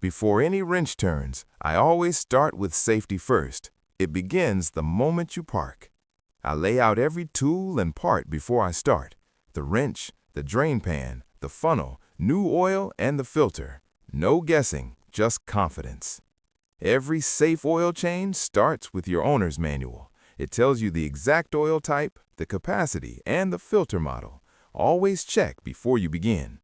Before any wrench turns, I always start with safety first. It begins the moment you park. I lay out every tool and part before I start. The wrench, the drain pan, the funnel, new oil, and the filter. No guessing, just confidence. Every safe oil change starts with your owner's manual. It tells you the exact oil type, the capacity, and the filter model. Always check before you begin.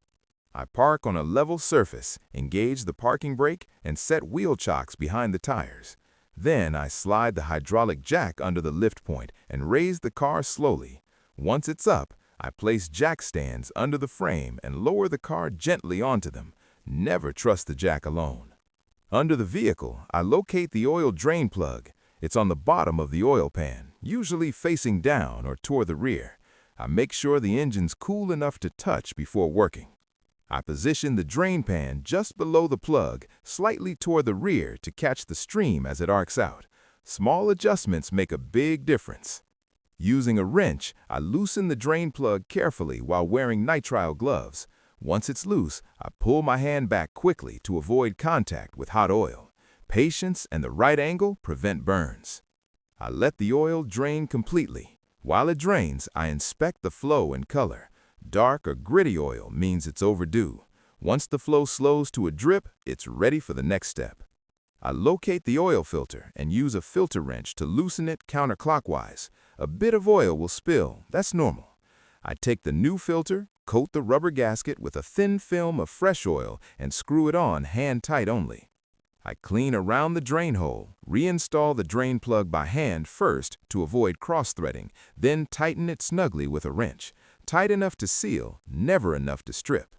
I park on a level surface, engage the parking brake, and set wheel chocks behind the tires. Then I slide the hydraulic jack under the lift point and raise the car slowly. Once it's up, I place jack stands under the frame and lower the car gently onto them. Never trust the jack alone. Under the vehicle, I locate the oil drain plug. It's on the bottom of the oil pan, usually facing down or toward the rear. I make sure the engine's cool enough to touch before working. I position the drain pan just below the plug, slightly toward the rear to catch the stream as it arcs out. Small adjustments make a big difference. Using a wrench, I loosen the drain plug carefully while wearing nitrile gloves. Once it's loose, I pull my hand back quickly to avoid contact with hot oil. Patience and the right angle prevent burns. I let the oil drain completely. While it drains, I inspect the flow and color. Dark or gritty oil means it's overdue. Once the flow slows to a drip, it's ready for the next step. I locate the oil filter and use a filter wrench to loosen it counterclockwise. A bit of oil will spill, that's normal. I take the new filter, coat the rubber gasket with a thin film of fresh oil, and screw it on hand-tight only. I clean around the drain hole, reinstall the drain plug by hand first to avoid cross-threading, then tighten it snugly with a wrench. Tight enough to seal, never enough to strip.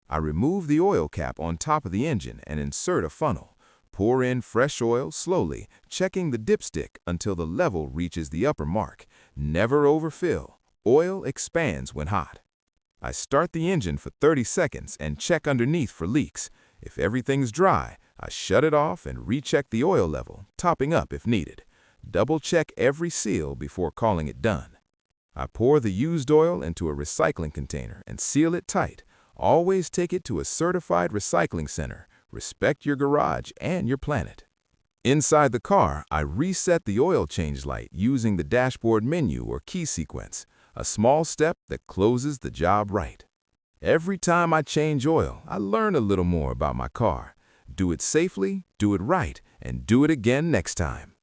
I remove the oil cap on top of the engine and insert a funnel. Pour in fresh oil slowly, checking the dipstick until the level reaches the upper mark. Never overfill. Oil expands when hot. I start the engine for 30 seconds and check underneath for leaks. If everything's dry, I shut it off and recheck the oil level, topping up if needed. Double-check every seal before calling it done. I pour the used oil into a recycling container and seal it tight. Always take it to a certified recycling center. Respect your garage and your planet. Inside the car, I reset the oil change light using the dashboard menu or key sequence, a small step that closes the job right. Every time I change oil, I learn a little more about my car. Do it safely, do it right, and do it again next time.